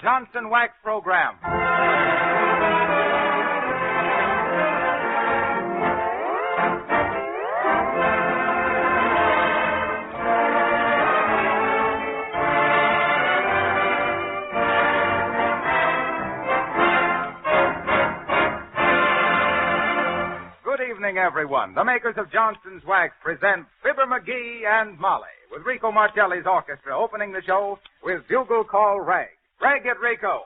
Johnson Wax Program. Good evening, everyone. The makers of Johnson's Wax present Fibber McGee and Molly, with Rico Martelli's orchestra opening the show with Bugle Call Rag. Rag it, Rico.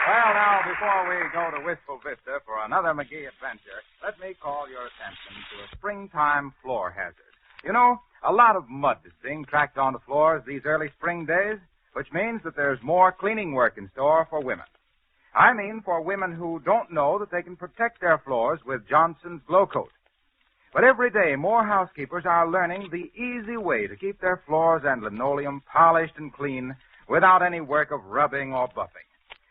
Well, now, before we go to Wistful Vista for another McGee adventure, let me call your attention to a springtime floor hazard. You know, a lot of mud is being tracked onto floors these early spring days, which means that there's more cleaning work in store for women. I mean for women who don't know that they can protect their floors with Johnson's Glow Coat. But every day, more housekeepers are learning the easy way to keep their floors and linoleum polished and clean without any work of rubbing or buffing.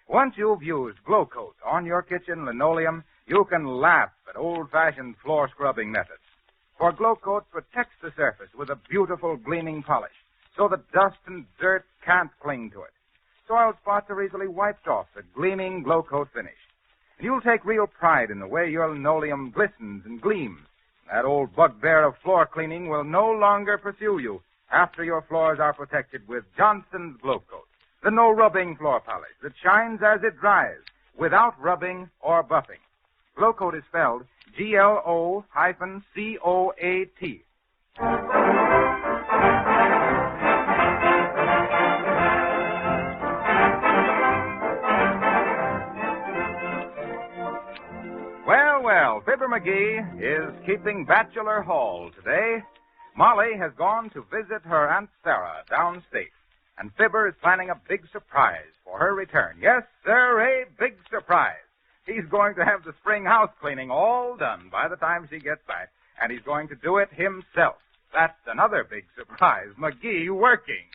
Once you've used Glow Coat on your kitchen linoleum, you can laugh at old-fashioned floor scrubbing methods. For Glow Coat protects the surface with a beautiful gleaming polish so that dust and dirt can't cling to it. Soiled spots are easily wiped off the gleaming Glow Coat finish. And you'll take real pride in the way your linoleum glistens and gleams. That old bugbear of floor cleaning will no longer pursue you after your floors are protected with Johnson's Glow Coat. The no-rubbing floor polish that shines as it dries, without rubbing or buffing. Glow Coat is spelled Glocoat. Well, Fibber McGee is keeping bachelor hall today. Molly has gone to visit her Aunt Sarah downstate. And Fibber is planning a big surprise for her return. Yes, sir, a big surprise. He's going to have the spring house cleaning all done by the time she gets back, and he's going to do it himself. That's another big surprise. McGee working.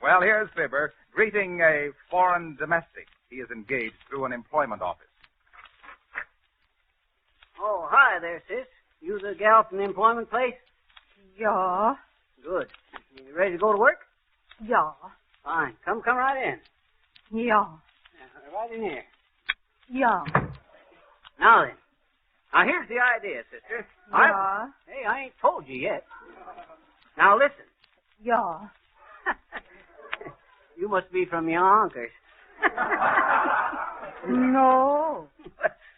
Well, here's Fibber greeting a foreign domestic. He is engaged through an employment office. Oh, hi there, sis. You the gal from the employment place? Ja. Good. You ready to go to work? Ja. Fine. Come right in. Ja. Right in here. Ja. Now then. Now here's the idea, sister. Ja. Hey, I ain't told you yet. Now listen. Ja. You must be from Yonkers. No.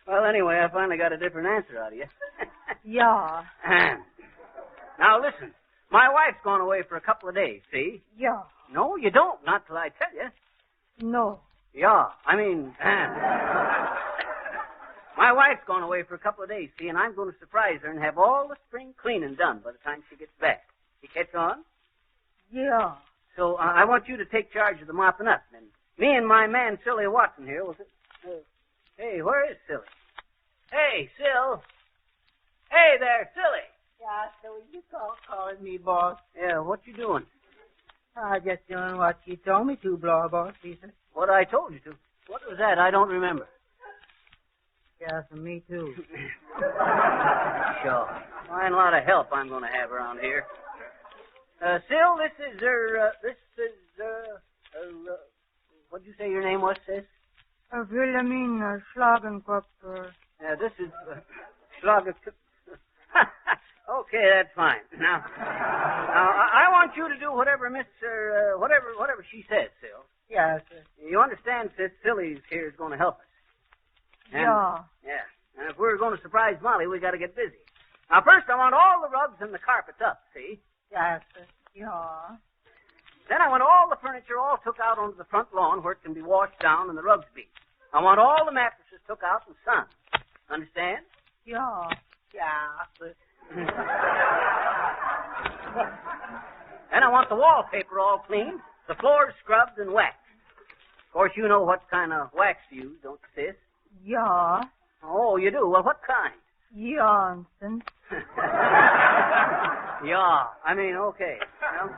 Well, anyway, I finally got a different answer out of you. Ja. Now listen. My wife's gone away for a couple of days, see? Ja. No, you don't. Not till I tell you. No. Yeah, my wife's gone away for a couple of days, see, and I'm going to surprise her and have all the spring cleaning done by the time she gets back. You catch on? Yeah. So I want you to take charge of the mopping up. And me and my man, Silly Watson, here will... hey, where is Silly? Hey, Sil. Hey there, Silly. Yeah, so you calling me, boss? Yeah, what you doing? I just doing what you told me to, boss, Lisa. What I told you to. What was that? I don't remember. Yeah, for me, too. Sure. Fine lot of help I'm going to have around here. Sil, what'd you say your name was, sis? Wilhelmina Schlagenkopf. This is Schlagenkopf. Okay, that's fine. Now, I want you to do whatever whatever she says, Sil. Yes, sir. You understand, sis, Silly's here is going to help us. Yeah. Yeah. And if we're going to surprise Molly, we got to get busy. Now, first, I want all the rugs and the carpets up, see? Yes, sir. Yeah. Then I want all the furniture all took out onto the front lawn where it can be washed down and the rugs beat. I want all the mattresses took out and sunned. Understand? Yeah. Yeah, sir. And I want the wallpaper all cleaned, the floors scrubbed and waxed. Of course, you know what kind of wax to use, don't you, sis? Yeah. Oh, you do? Well, what kind? Johnson. Yeah. Okay. Well,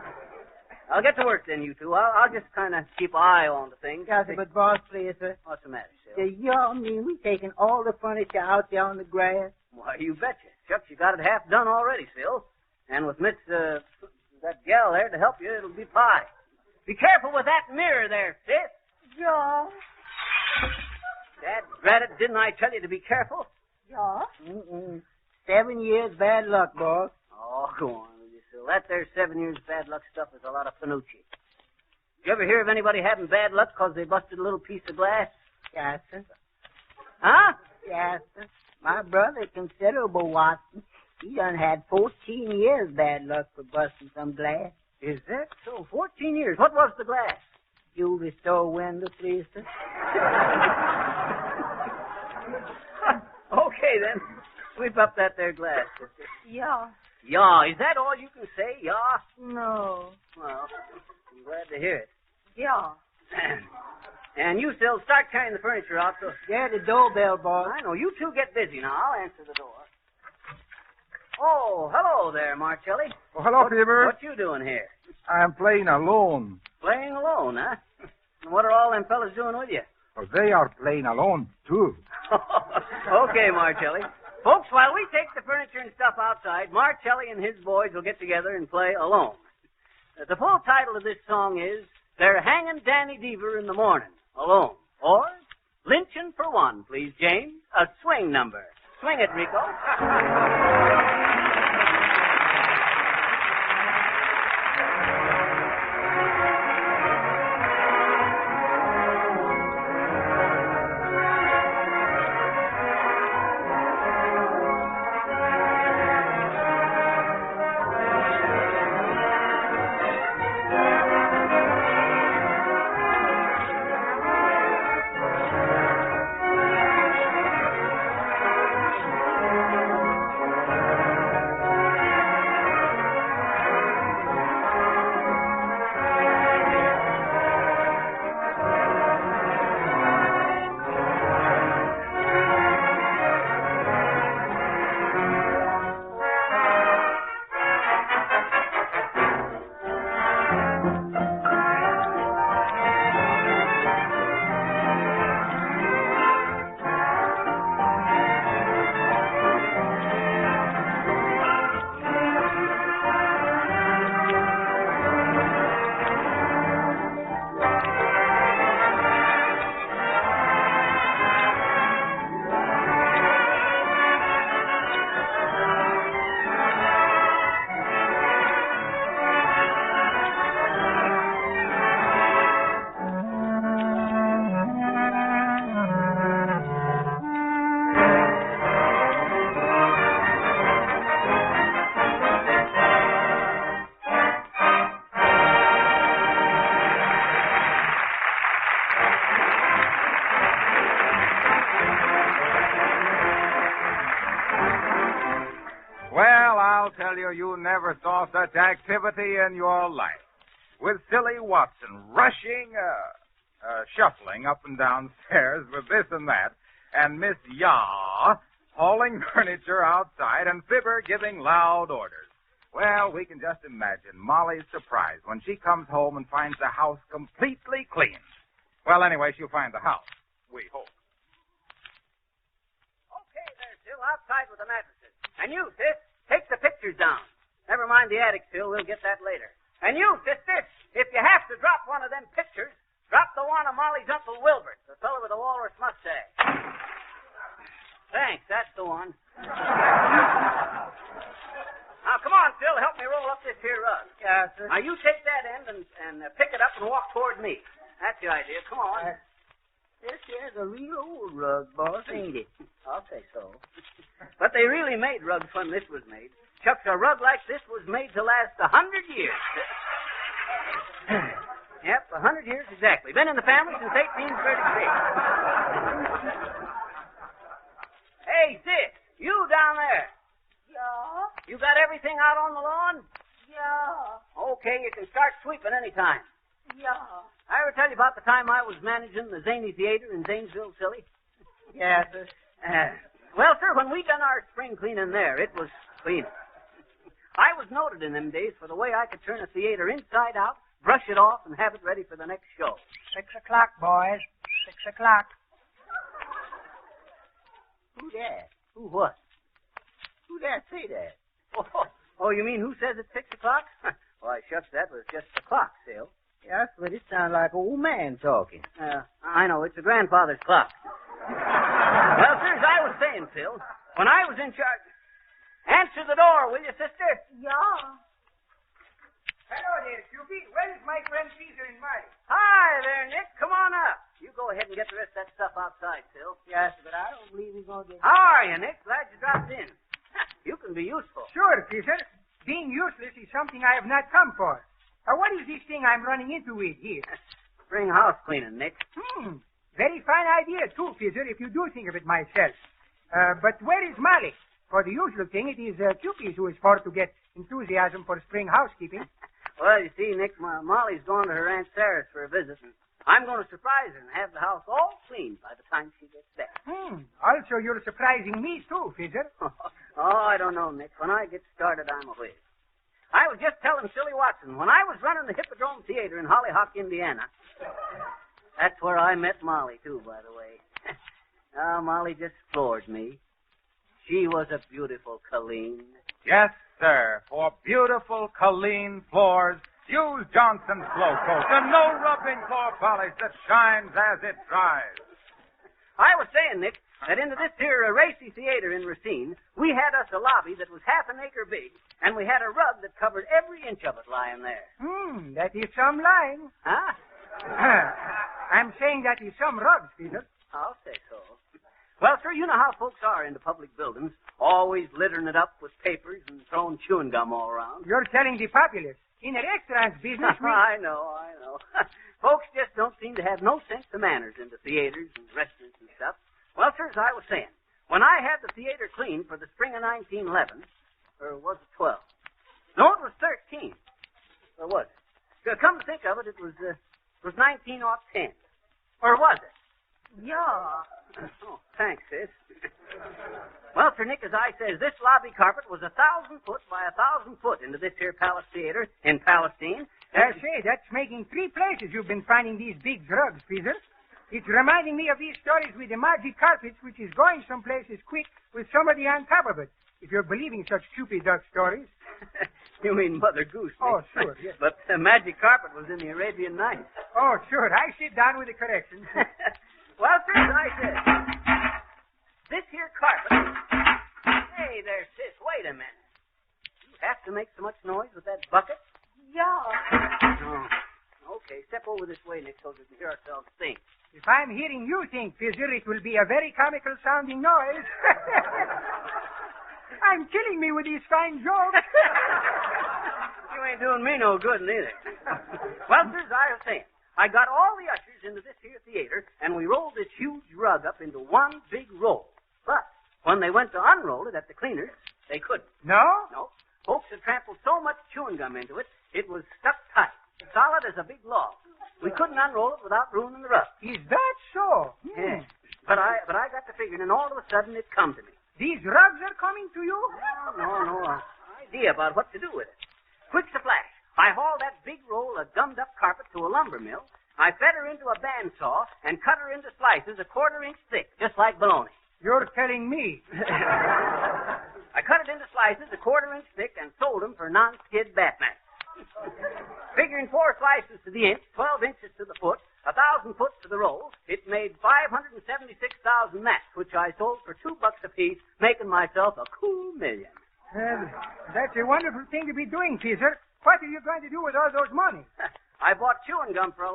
I'll get to work then, you two. I'll just kind of keep an eye on the things. Yes, sir, but boss, please, sir. What's the matter, Sil? You mean we taking all the furniture out there on the grass? Why, you betcha. Shucks, you got it half done already, Sil. And with that gal there to help you, it'll be pie. Be careful with that mirror there, sis. Yeah. Dad, drat it, didn't I tell you to be careful? Yeah. 7 years bad luck, boss. Oh, go on with you, Sil. That there 7 years bad luck stuff is a lot of panucci. Did you ever hear of anybody having bad luck because they busted a little piece of glass? Yes, sir. Huh? Yes, sir. My brother, Considerable Watson, he done had 14 years bad luck for busting some glass. Is that so? 14 years. What was the glass? Jewelry store window, please, sir. Okay, then. Sweep up that there glass, sister. Yeah. Yeah, is that all you can say? Yeah? No. Well, I'm glad to hear it. Yeah. And you still start carrying the furniture out, so... Yeah, the doorbell, boss. I know. You two get busy now. I'll answer the door. Oh, hello there, Marcelli. Oh, hello, Fibber. What you doing here? I'm playing alone. Playing alone, huh? And what are all them fellas doing with you? Oh, they are playing alone, too. Okay, Marcelli. Folks, while we take the furniture and stuff outside, Marcelli and his boys will get together and play alone. The full title of this song is They're Hanging Danny Deaver in the Morning, Alone. Or, Lynching for One, please, James. A swing number. Swing it, Rico. You never saw such activity in your life. With Silly Watson rushing, shuffling up and down stairs with this and that, and Miss Ya hauling furniture outside, and Fibber giving loud orders. Well, we can just imagine Molly's surprise when she comes home and finds the house completely clean. Well, anyway, she'll find the house, we hope. Okay, there, Sil, outside with the mattresses. And you, sis, take pictures down. Never mind the attic, Phil. We'll get that later. And you, sister, if you have to drop one of them pictures, drop the one of Molly's Uncle Wilbert, the fellow with the walrus mustache. Thanks, that's the one. Now, come on, Phil, help me roll up this here rug. Yeah, sir. Now, you take that end and pick it up and walk toward me. That's the idea. Come on. This here's a real old rug, boss, ain't it? I'll say so. But they really made rugs when this was made. Chucks, a rug like this was made to last 100 years. Yep, 100 years exactly. Been in the family since 1836. Hey, sis, you down there. Yeah? You got everything out on the lawn? Yeah. Okay, you can start sweeping anytime. Yeah. I ever tell you about the time I was managing the Zany Theater in Zanesville, silly? Yeah, sir. Well, sir, when we done our spring cleaning there, it was clean. I was noted in them days for the way I could turn a theater inside out, brush it off, and have it ready for the next show. 6 o'clock, boys. 6 o'clock. Who that? Who what? Who that say that? Oh, you mean who says it's 6 o'clock? Why, shucks, that was just the clock, Phil. Yes, but it sounds like an old man talking. I know, it's a grandfather's clock. Well, sir, as I was saying, Phil, when I was in charge... Answer the door, will you, sister? Yeah. Hello there, Cupid. Where is my friend Caesar and Marty? Hi there, Nick. Come on up. You go ahead and get the rest of that stuff outside, Phil. Yes, but I don't believe he's going to get... How are you, Nick? Glad you dropped in. You can be useful. Sure, Caesar. Being useless is something I have not come for. What is this thing I'm running into with here? Spring house cleaning, Nick. Very fine idea, too, Caesar, if you do think of it myself. But where is Molly? For the usual thing, it is Cupid who is for to get enthusiasm for spring housekeeping. Well, you see, Nick, Molly's going to her Aunt Sarah's for a visit, and I'm going to surprise her and have the house all clean by the time she gets back. Also, you're surprising me, too, Caesar. I don't know, Nick. When I get started, I'm a whiz. I was just telling Silly Watson, when I was running the Hippodrome Theater in Hollyhock, Indiana, that's where I met Molly, too, by the way. Molly just floored me. She was a beautiful Colleen. Yes, sir. For beautiful Colleen floors, use Johnson's Glow Coat, the no-rubbing floor polish that shines as it dries. I was saying, Nick, that into this here racy theater in Racine, we had us a lobby that was half an acre big, and we had a rug that covered every inch of it lying there. That is some line. Huh? I'm saying that is some rugs, Peter. I'll say so. Well, sir, you know how folks are into public buildings, always littering it up with papers and throwing chewing gum all around. You're telling the populace. In a restaurant business, I know. Folks just don't seem to have no sense of manners into theaters and restaurants and stuff. Well, sir, as I was saying, when I had the theater cleaned for the spring of 1911, or was it 12? No, it was 13. Or was it? Come to think of it, it was 1910. Or was it? Yeah. Oh, thanks, sis. Well, Sir Nick, as I says, this lobby carpet was 1,000 foot by 1,000 foot into this here Palace Theater in Palestine. Say, that's making 3 places you've been finding these big rugs, Peter. It's reminding me of these stories with the magic carpets, which is going some places quick with somebody on top of it, if you're believing such stupid duck stories. You mean Mother Goose, Nick. Oh, sure, yes. But the magic carpet was in the Arabian Nights. Oh, sure. I sit down with the corrections. Well, sir, as I said, this here carpet... Hey there, sis, wait a minute. You have to make so much noise with that bucket? Yeah. Oh, okay, step over this way, Nick, so we can hear ourselves think. If I'm hearing you think, Fizzer, it will be a very comical-sounding noise. I'm killing me with these fine jokes. You ain't doing me no good, neither. Well, sir, as I was saying, I got all the ushers into this here theater, and we rolled this huge rug up into one big roll. But when they went to unroll it at the cleaners, they couldn't. No? No. Folks had trampled so much chewing gum into it, it was stuck tight, solid as a big log. We couldn't unroll it without ruining the rug. Is that so? Yes. But I got to figuring, and all of a sudden it come to me. These rugs are coming to you? No idea about what to do with it. Quick's a flash. I hauled that big roll of gummed-up carpet to a lumber mill. I fed her into a bandsaw and cut her into slices 1/4 inch thick, just like bologna. You're telling me. I cut it into slices a quarter-inch thick and sold them for non-skid bath mats. Figuring 4 slices to the inch, 12 inches to the foot, 1,000 foot to the roll, it made 576,000 mats, which I sold for $2 apiece, making myself a cool million. That's a wonderful thing to be doing, Caesar. What are you going to do with all those money? I bought chewing gum for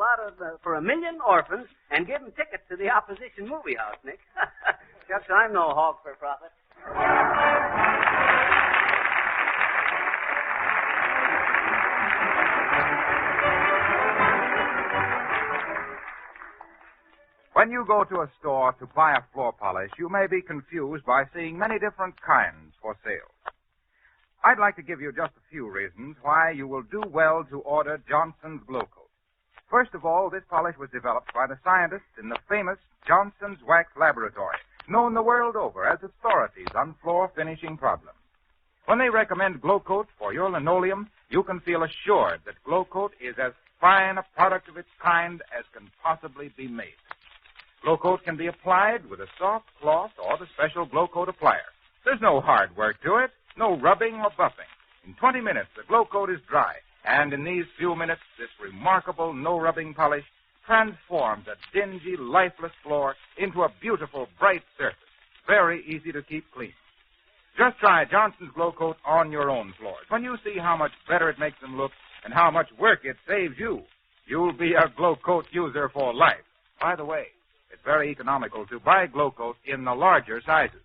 for 1 million orphans and give them tickets to the opposition movie house, Nick. Shucks, I'm no hog for profit. When you go to a store to buy a floor polish, you may be confused by seeing many different kinds for sale. I'd like to give you just a few reasons why you will do well to order Johnson's Glow Coat. First of all, this polish was developed by the scientists in the famous Johnson's Wax Laboratory, known the world over as authorities on floor finishing problems. When they recommend Glow Coat for your linoleum, you can feel assured that Glow Coat is as fine a product of its kind as can possibly be made. Glow Coat can be applied with a soft cloth or the special Glow Coat applier. There's no hard work to it, no rubbing or buffing. In 20 minutes, the Glow Coat is dry, and in these few minutes, this remarkable no-rubbing polish transforms a dingy, lifeless floor into a beautiful, bright surface, very easy to keep clean. Just try Johnson's Glow Coat on your own floors. When you see how much better it makes them look and how much work it saves you, you'll be a Glow Coat user for life. By the way, it's very economical to buy Glow Coat in the larger sizes.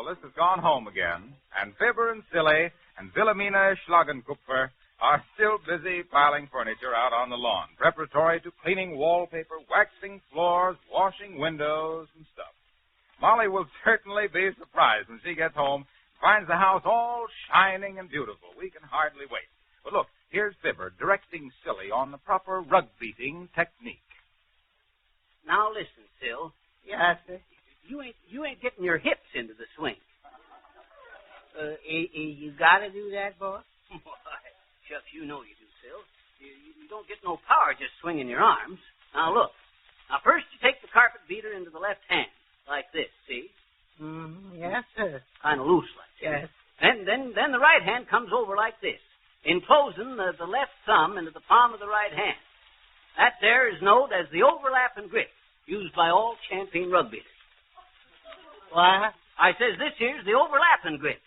Has gone home again, and Fibber and Silly and Wilhelmina Schlagenkupfer are still busy piling furniture out on the lawn, preparatory to cleaning wallpaper, waxing floors, washing windows, and stuff. Molly will certainly be surprised when she gets home and finds the house all shining and beautiful. We can hardly wait. But look, here's Fibber directing Silly on the proper rug-beating technique. Now listen, Sil. Yes, sir. You ain't getting your hips into the swing. You gotta do that, boss? Why, Shucks, you know you do, Sil. You don't get no power just swinging your arms. Now look. Now first you take the carpet beater into the left hand, like this, see? Yes, sir. Kind of loose like that. Yes. Then the right hand comes over like this, enclosing the left thumb into the palm of the right hand. That there is known as the overlapping grip, used by all champion rug beaters. What? I says this here's the overlapping grip.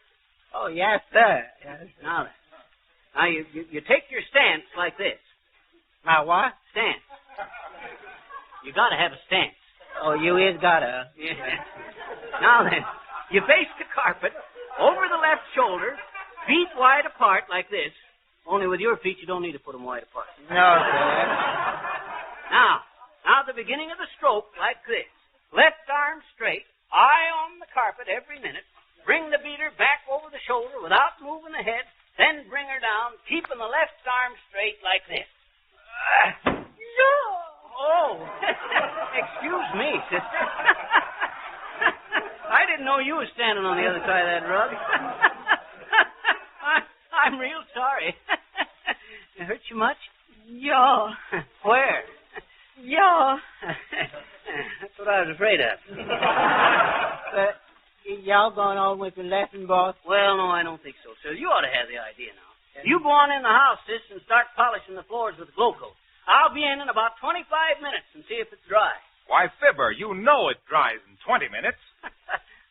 Oh, yes, sir. Yes. Now you take your stance like this. My what? Stance. You gotta have a stance. Oh, you is gotta. Yeah. Now then, you face the carpet over the left shoulder, feet wide apart like this. Only with your feet, you don't need to put them wide apart. No, sir. Now the beginning of the stroke like this. Left arm straight, eye on the carpet every minute. Bring the beater back over the shoulder without moving the head. Then bring her down, keeping the left arm straight like this. Oh, excuse me, sister. I didn't know you were standing on the other side of that rug. I'm real sorry. It hurt you much? Yeah. Where? Yeah. That's what I was afraid of. Y'all going on with the lesson, boss? Well, no, I don't think so, sir. You ought to have the idea now. You go on in the house, sis, and start polishing the floors with glow coat. I'll be in about 25 minutes and see if it's dry. Why, Fibber, you know it dries in 20 minutes.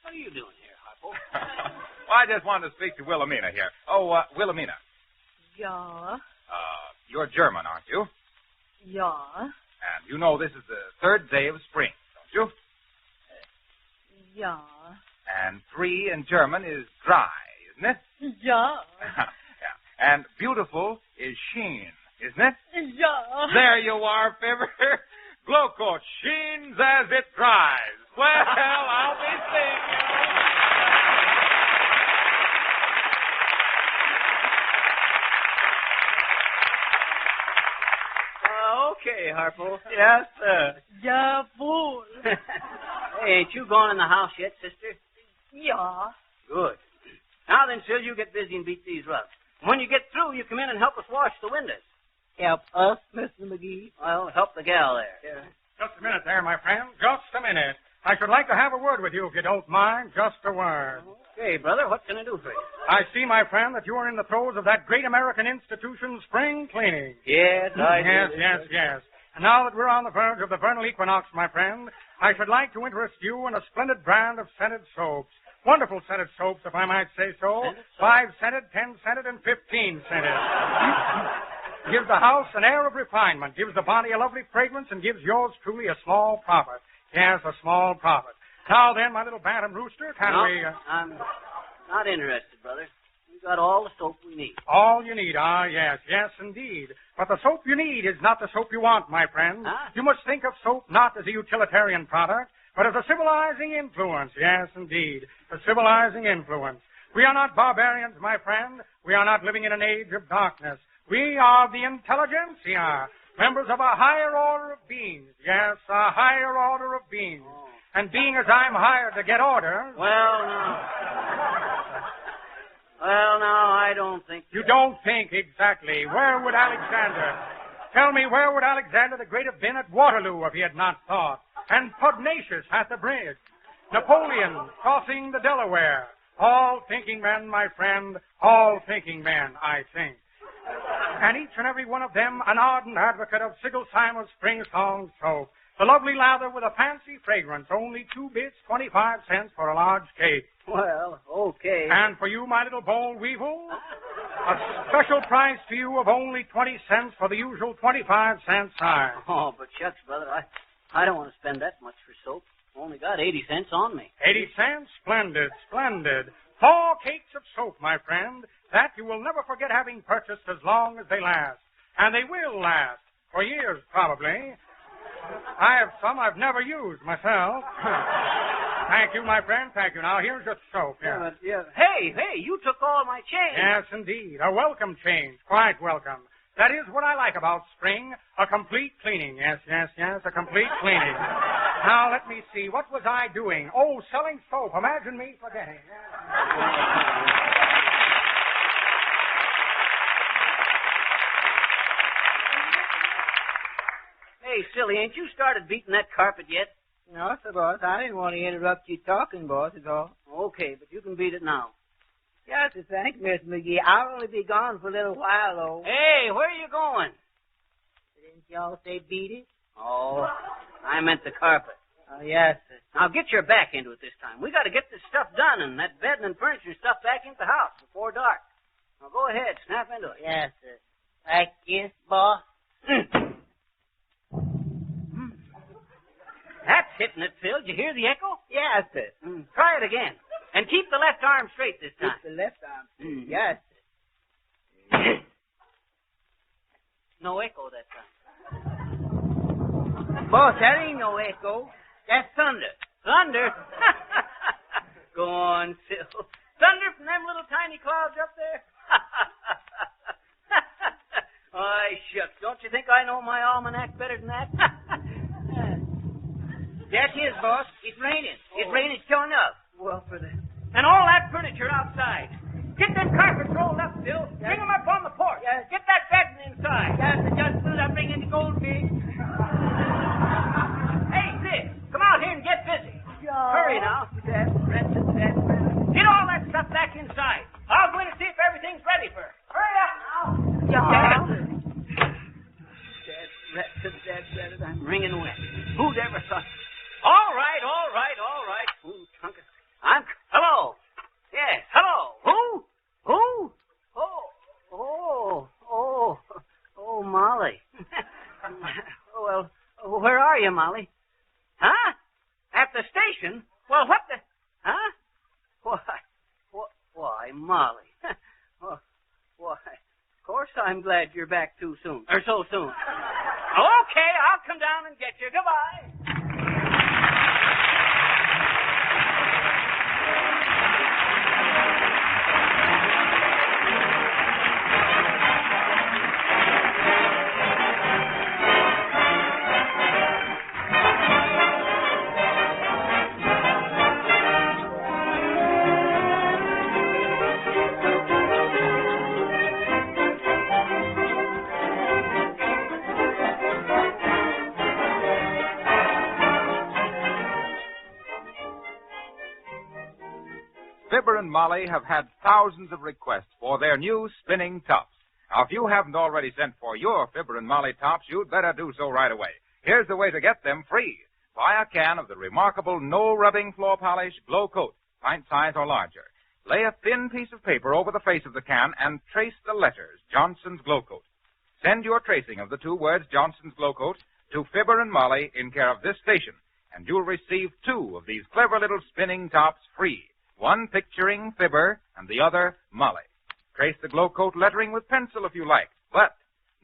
What are you doing here, Harpo? Well, I just wanted to speak to Wilhelmina here. Oh, Wilhelmina. Ja. You're German, aren't you? Ja. And you know this is the third day of spring, don't you? Ja. And 3 in German is dry, isn't it? Ja. Yeah. And beautiful is sheen, isn't it? Ja. There you are, Fibber. Glow coat sheens as it dries. Well, I'll be seeing you. Okay, Harpo. Yes, sir. Jawohl. Hey, ain't you gone in the house yet, sister? Ja. Good. Now then, Sil, you get busy and beat these rugs. When you get through, you come in and help us wash the windows. Help us, Mr. McGee? Well, help the gal there. Yeah. Just a minute there, my friend. Just a minute. I should like to have a word with you, if you don't mind. Just a word. Okay, brother, what can I do for you? I see, my friend, that you are in the throes of that great American institution, spring cleaning. Yes, I do. Yes. And now that we're on the verge of the vernal equinox, my friend, I should like to interest you in a splendid brand of scented soaps. Wonderful scented soaps, if I might say so. Scented soap? 5 scented, 10 scented, and 15 scented. Gives the house an air of refinement, gives the body a lovely fragrance, and gives yours truly a small profit. Yes, a small profit. Now then, my little bantam rooster, can No, we... I'm not interested, brother. We've got all the soap we need. All you need, yes, indeed. But the soap you need is not the soap you want, my friend. Huh? You must think of soap not as a utilitarian product, but as a civilizing influence. Yes, indeed, a civilizing influence. We are not barbarians, my friend. We are not living in an age of darkness. We are the intelligentsia, members of a higher order of beings. Yes, a higher order of beings. Oh. And being as I'm hired to get orders... Well, now, I don't think... You don't think exactly. Where would Alexander... Tell me, where would Alexander the Great have been at Waterloo if he had not thought? And Pugnacious at the bridge. Napoleon crossing the Delaware. All thinking men, my friend. All thinking men, I think. And each and every one of them an ardent advocate of Sigel Simon's Spring Song soap. The lovely lather with a fancy fragrance. Only 2 bits, 25 cents for a large cake. Well, okay. And for you, my little boll weevil, a special price to you of only 20 cents for the usual 25-cent size. Oh, but shucks, brother, I don't want to spend that much for soap. Only got 80 cents on me. 80 cents? Splendid, splendid. 4 cakes of soap, my friend, that you will never forget having purchased as long as they last. And they will last, for years probably. I have some I've never used myself. Thank you, my friend, thank you. Now, here's your soap. Yeah. Hey, you took all my change. Yes, indeed. A welcome change. Quite welcome. That is what I like about spring, a complete cleaning. Yes, a complete cleaning. Now, let me see. What was I doing? Oh, selling soap. Imagine me forgetting. Hey, silly, ain't you started beating that carpet yet? No, sir, boss. I didn't want to interrupt you talking, boss, at all. Okay, but you can beat it now. Yes, sir, thank you, Mr. McGee. I'll only be gone for a little while, though. Hey, where are you going? Didn't y'all say beat it? Oh, I meant the carpet. Oh, yes, sir. Now get your back into it this time. We got to get this stuff done and that bed and furniture and stuff back into the house before dark. Now go ahead, snap into it. Yes, sir. Like this, boss? That's hitting it, Phil. Did you hear the echo? Yes, sir. Try it again. And keep the left arm straight this time. Keep the left arm. Yes, sir. No echo that time. Boss, that ain't no echo. That's thunder. Thunder? Go on, Phil. Thunder from them little tiny clouds up there? Ay, shucks. Don't you think I know my almanac better than that? That is, boss. It's raining. It's raining sure enough. Well, for the... And all that furniture outside. Get them carpets rolled up, Phil. Bring them up on the porch. Yes. Get that bedding inside. Yes, sir. Just as soon as I bring in the goldfish. Hey, Sid, come out here and get busy. Hurry now. Get all that stuff back inside. I'll go in and see if everything's ready for her. Hurry up now. I'm wringing wet. Who'd ever thought? All right. Ooh, Trunkus. Hello. Yes, hello. Who? Oh, Molly. Well, where are you, Molly? Huh? At the station? Well, what the... Huh? Why, Molly. Why, of course I'm glad you're back too soon. Or so soon. Okay, I'll come down and get you. Goodbye. Fibber and Molly have had thousands of requests for their new spinning tops. Now, if you haven't already sent for your Fibber and Molly tops, you'd better do so right away. Here's the way to get them free. Buy a can of the remarkable no-rubbing floor polish Glow Coat, pint size or larger. Lay a thin piece of paper over the face of the can and trace the letters Johnson's Glow Coat. Send your tracing of the two words Johnson's Glow Coat to Fibber and Molly in care of this station, and you'll receive 2 of these clever little spinning tops free. One picturing Fibber and the other Molly. Trace the Glow Coat lettering with pencil if you like, but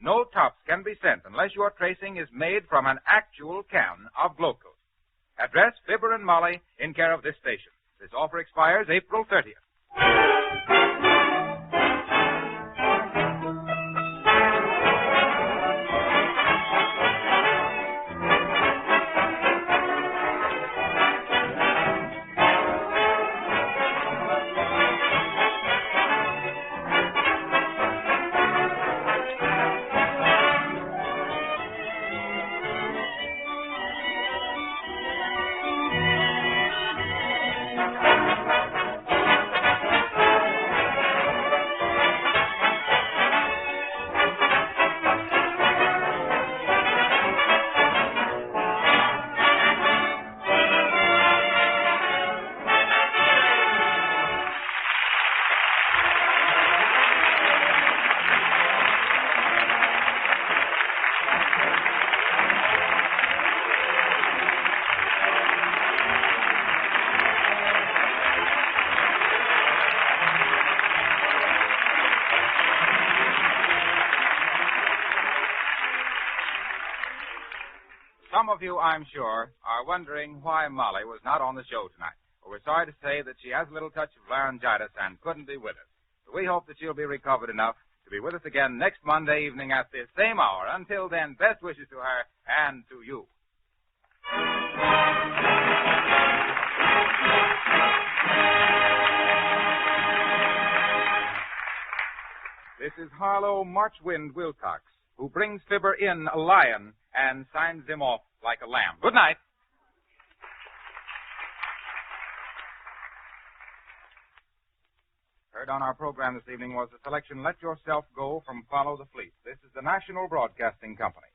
no tops can be sent unless your tracing is made from an actual can of Glow Coat. Address Fibber and Molly in care of this station. This offer expires April 30th. Some of you, I'm sure, are wondering why Molly was not on the show tonight. Well, we're sorry to say that she has a little touch of laryngitis and couldn't be with us. But we hope that she'll be recovered enough to be with us again next Monday evening at this same hour. Until then, best wishes to her and to you. This is Harlow Marchwind Wilcox, who brings Fibber in a lion and signs him off like a lamb. Good night. Heard on our program this evening was the selection Let Yourself Go from Follow the Fleet. This is the National Broadcasting Company.